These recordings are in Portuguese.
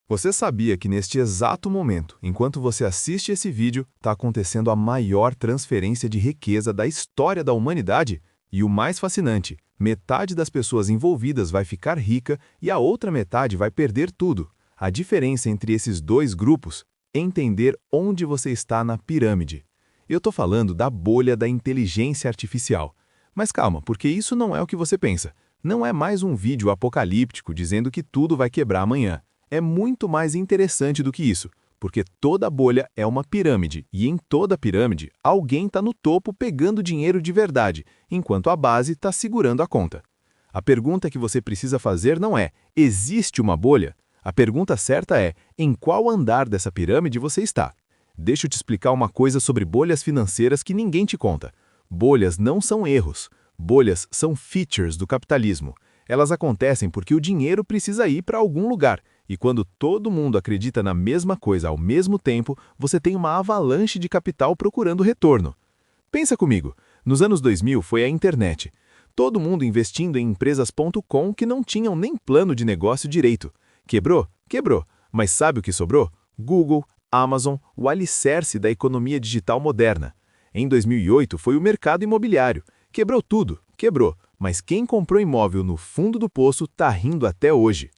Você sabia que neste exato momento, enquanto você assiste esse vídeo, está acontecendo a maior transferência de riqueza da história da humanidade? E o mais fascinante, metade das pessoas envolvidas vai ficar rica e a outra metade vai perder tudo. A diferença entre esses dois grupos é entender onde você está na pirâmide. Eu estou falando da bolha da inteligência artificial. Mas calma, porque isso não é o que você pensa. Não é mais um vídeo apocalíptico dizendo que tudo vai quebrar amanhã. É muito mais interessante do que isso, porque toda bolha é uma pirâmide, e em toda pirâmide, alguém está no topo pegando dinheiro de verdade, enquanto a base está segurando a conta. A pergunta que você precisa fazer não é, existe uma bolha? A pergunta certa é, em qual andar dessa pirâmide você está? Deixa eu te explicar uma coisa sobre bolhas financeiras que ninguém te conta. Bolhas não são erros. Bolhas são features do capitalismo. Elas acontecem porque o dinheiro precisa ir para algum lugar. E quando todo mundo acredita na mesma coisa ao mesmo tempo, você tem uma avalanche de capital procurando retorno. Pensa comigo, nos anos 2000 foi a internet. Todo mundo investindo em empresas.com que não tinham nem plano de negócio direito. Quebrou? Quebrou. Mas sabe o que sobrou? Google, Amazon, o alicerce da economia digital moderna. Em 2008 foi o mercado imobiliário. Quebrou tudo, quebrou. Mas quem comprou imóvel no fundo do poço está rindo até hoje.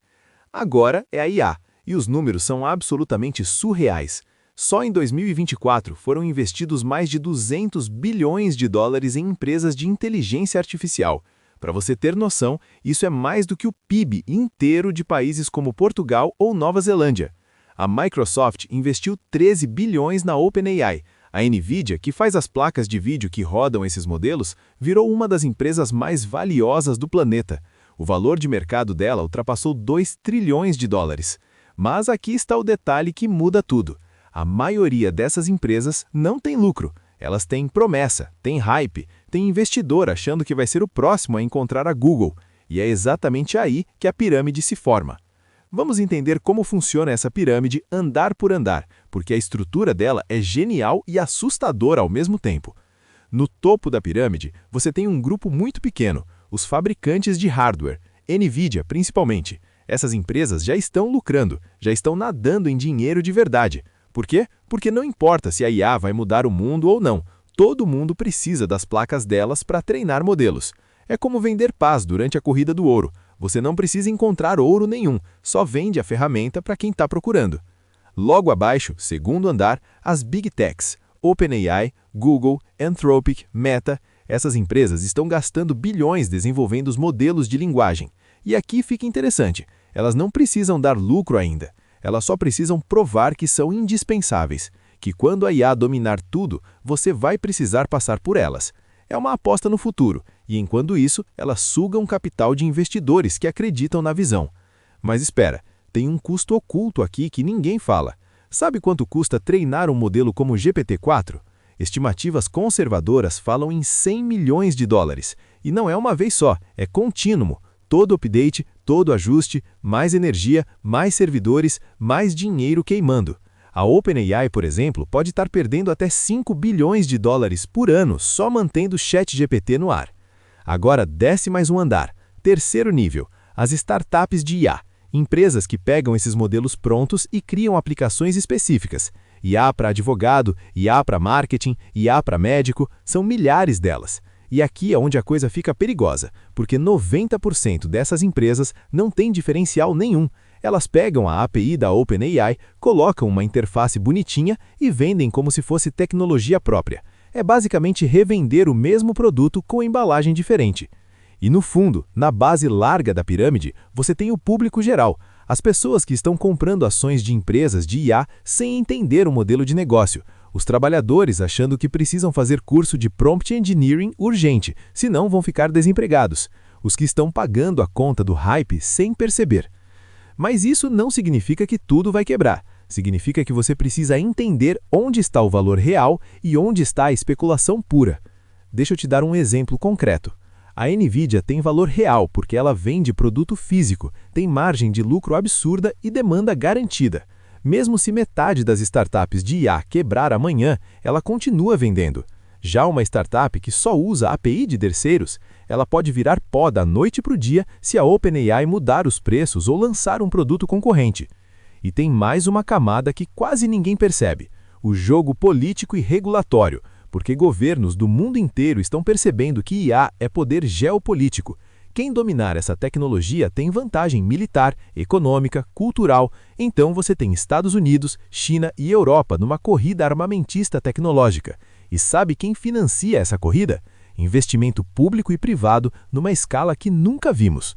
Agora é a IA, e os números são absolutamente surreais. Só em 2024 foram investidos mais de 200 bilhões de dólares em empresas de inteligência artificial. Para você ter noção, isso é mais do que o PIB inteiro de países como Portugal ou Nova Zelândia. A Microsoft investiu 13 bilhões na OpenAI. A Nvidia, que faz as placas de vídeo que rodam esses modelos, virou uma das empresas mais valiosas do planeta. O valor de mercado dela ultrapassou 2 trilhões de dólares. Mas aqui está o detalhe que muda tudo. A maioria dessas empresas não tem lucro. Elas têm promessa, têm hype, têm investidor achando que vai ser o próximo a encontrar a Google. E é exatamente aí que a pirâmide se forma. Vamos entender como funciona essa pirâmide andar por andar, porque a estrutura dela é genial e assustadora ao mesmo tempo. No topo da pirâmide, você tem um grupo muito pequeno, os fabricantes de hardware, Nvidia principalmente. Essas empresas já estão lucrando, já estão nadando em dinheiro de verdade. Por quê? Porque não importa se a IA vai mudar o mundo ou não, todo mundo precisa das placas delas para treinar modelos. É como vender paz durante a corrida do ouro. Você não precisa encontrar ouro nenhum, só vende a ferramenta para quem está procurando. Logo abaixo, segundo andar, as Big Techs, OpenAI, Google, Anthropic, Meta. Essas empresas estão gastando bilhões desenvolvendo os modelos de linguagem. E aqui fica interessante, elas não precisam dar lucro ainda. Elas só precisam provar que são indispensáveis, que quando a IA dominar tudo, você vai precisar passar por elas. É uma aposta no futuro, e enquanto isso, elas sugam capital de investidores que acreditam na visão. Mas espera, tem um custo oculto aqui que ninguém fala. Sabe quanto custa treinar um modelo como o GPT-4? Estimativas conservadoras falam em 100 milhões de dólares. E não é uma vez só, é contínuo. Todo update, todo ajuste, mais energia, mais servidores, mais dinheiro queimando. A OpenAI, por exemplo, pode estar perdendo até 5 bilhões de dólares por ano só mantendo o ChatGPT no ar. Agora desce mais um andar. Terceiro nível, as startups de IA. Empresas que pegam esses modelos prontos e criam aplicações específicas. IA para advogado, IA para marketing, IA para médico, são milhares delas. E aqui é onde a coisa fica perigosa, porque 90% dessas empresas não tem diferencial nenhum. Elas pegam a API da OpenAI, colocam uma interface bonitinha e vendem como se fosse tecnologia própria. É basicamente revender o mesmo produto com embalagem diferente. E no fundo, na base larga da pirâmide, você tem o público geral, as pessoas que estão comprando ações de empresas de IA sem entender o modelo de negócio, os trabalhadores achando que precisam fazer curso de Prompt Engineering urgente, senão vão ficar desempregados, os que estão pagando a conta do hype sem perceber. Mas isso não significa que tudo vai quebrar. Significa que você precisa entender onde está o valor real e onde está a especulação pura. Deixa eu te dar um exemplo concreto. A Nvidia tem valor real porque ela vende produto físico, tem margem de lucro absurda e demanda garantida. Mesmo se metade das startups de IA quebrar amanhã, ela continua vendendo. Já uma startup que só usa API de terceiros, ela pode virar pó da noite para o dia se a OpenAI mudar os preços ou lançar um produto concorrente. E tem mais uma camada que quase ninguém percebe: o jogo político e regulatório, porque governos do mundo inteiro estão percebendo que IA é poder geopolítico. Quem dominar essa tecnologia tem vantagem militar, econômica, cultural. Então você tem Estados Unidos, China e Europa numa corrida armamentista tecnológica. E sabe quem financia essa corrida? Investimento público e privado numa escala que nunca vimos.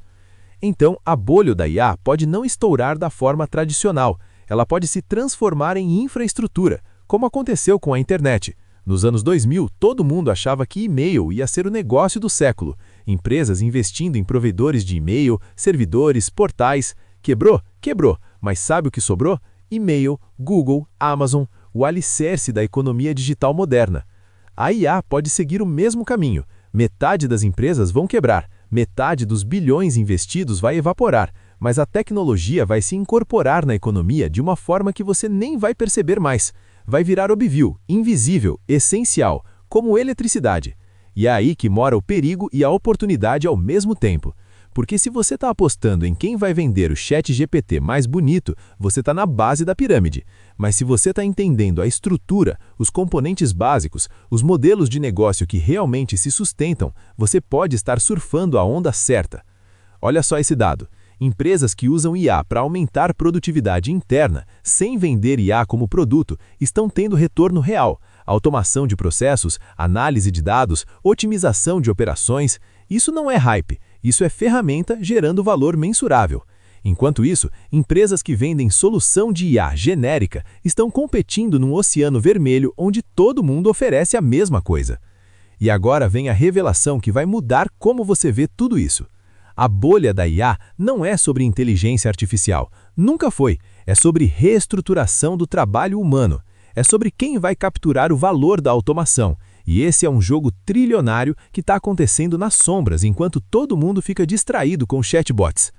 Então, a bolha da IA pode não estourar da forma tradicional. Ela pode se transformar em infraestrutura, como aconteceu com a internet. Nos anos 2000, todo mundo achava que e-mail ia ser o negócio do século. Empresas investindo em provedores de e-mail, servidores, portais. Quebrou? Quebrou. Mas sabe o que sobrou? E-mail, Google, Amazon, o alicerce da economia digital moderna. A IA pode seguir o mesmo caminho. Metade das empresas vão quebrar, metade dos bilhões investidos vai evaporar, mas a tecnologia vai se incorporar na economia de uma forma que você nem vai perceber mais. Vai virar óbvio, invisível, essencial, como eletricidade. E é aí que mora o perigo e a oportunidade ao mesmo tempo. Porque se você está apostando em quem vai vender o ChatGPT mais bonito, você está na base da pirâmide. Mas se você está entendendo a estrutura, os componentes básicos, os modelos de negócio que realmente se sustentam, você pode estar surfando a onda certa. Olha só esse dado. Empresas que usam IA para aumentar produtividade interna, sem vender IA como produto, estão tendo retorno real. Automação de processos, análise de dados, otimização de operações. Isso não é hype, isso é ferramenta gerando valor mensurável. Enquanto isso, empresas que vendem solução de IA genérica estão competindo num oceano vermelho onde todo mundo oferece a mesma coisa. E agora vem a revelação que vai mudar como você vê tudo isso. A bolha da IA não é sobre inteligência artificial. Nunca foi. É sobre reestruturação do trabalho humano. É sobre quem vai capturar o valor da automação. E esse é um jogo trilionário que está acontecendo nas sombras enquanto todo mundo fica distraído com chatbots.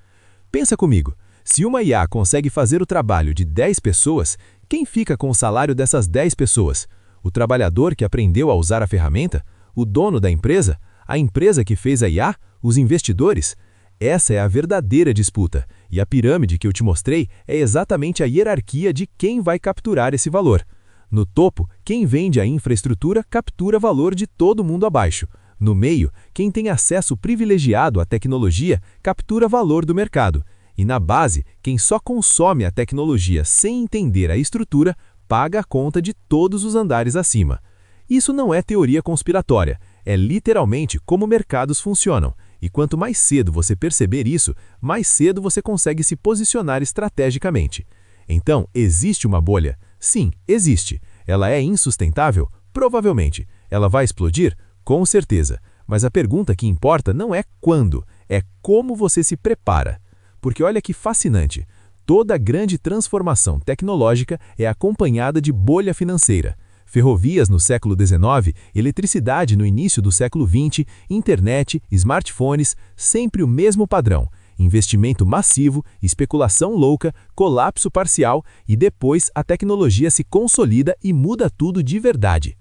Pensa comigo. Se uma IA consegue fazer o trabalho de 10 pessoas, quem fica com o salário dessas 10 pessoas? O trabalhador que aprendeu a usar a ferramenta? O dono da empresa? A empresa que fez a IA? Os investidores? Essa é a verdadeira disputa, e a pirâmide que eu te mostrei é exatamente a hierarquia de quem vai capturar esse valor. No topo, quem vende a infraestrutura captura valor de todo mundo abaixo. No meio, quem tem acesso privilegiado à tecnologia captura valor do mercado. E na base, quem só consome a tecnologia sem entender a estrutura paga a conta de todos os andares acima. Isso não é teoria conspiratória, é literalmente como mercados funcionam. E quanto mais cedo você perceber isso, mais cedo você consegue se posicionar estrategicamente. Então, existe uma bolha? Sim, existe. Ela é insustentável? Provavelmente. Ela vai explodir? Com certeza. Mas a pergunta que importa não é quando, é como você se prepara. Porque olha que fascinante. Toda grande transformação tecnológica é acompanhada de bolha financeira. Ferrovias no século XIX, eletricidade no início do século XX, internet, smartphones, sempre o mesmo padrão. Investimento massivo, especulação louca, colapso parcial e depois a tecnologia se consolida e muda tudo de verdade.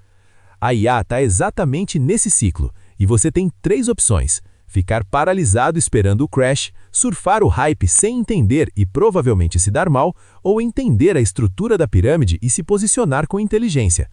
A IA está exatamente nesse ciclo e você tem 3 opções: ficar paralisado esperando o crash, surfar o hype sem entender e provavelmente se dar mal, ou entender a estrutura da pirâmide e se posicionar com inteligência.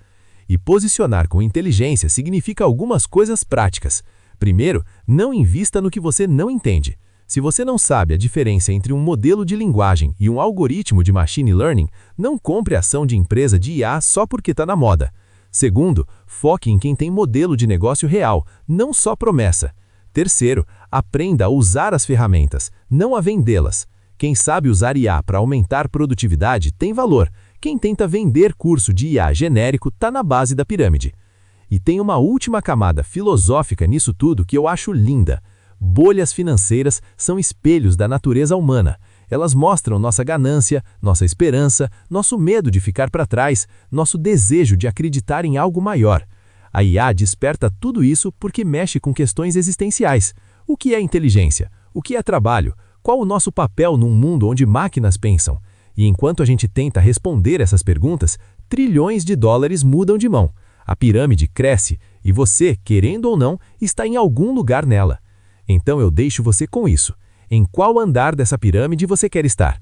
E posicionar com inteligência significa algumas coisas práticas. Primeiro, não invista no que você não entende. Se você não sabe a diferença entre um modelo de linguagem e um algoritmo de machine learning, não compre ação de empresa de IA só porque está na moda. Segundo, foque em quem tem modelo de negócio real, não só promessa. Terceiro, aprenda a usar as ferramentas, não a vendê-las. Quem sabe usar IA para aumentar produtividade tem valor. Quem tenta vender curso de IA genérico está na base da pirâmide. E tem uma última camada filosófica nisso tudo que eu acho linda. Bolhas financeiras são espelhos da natureza humana. Elas mostram nossa ganância, nossa esperança, nosso medo de ficar para trás, nosso desejo de acreditar em algo maior. A IA desperta tudo isso porque mexe com questões existenciais. O que é inteligência? O que é trabalho? Qual o nosso papel num mundo onde máquinas pensam? E enquanto a gente tenta responder essas perguntas, trilhões de dólares mudam de mão. A pirâmide cresce e você, querendo ou não, está em algum lugar nela. Então eu deixo você com isso. Em qual andar dessa pirâmide você quer estar?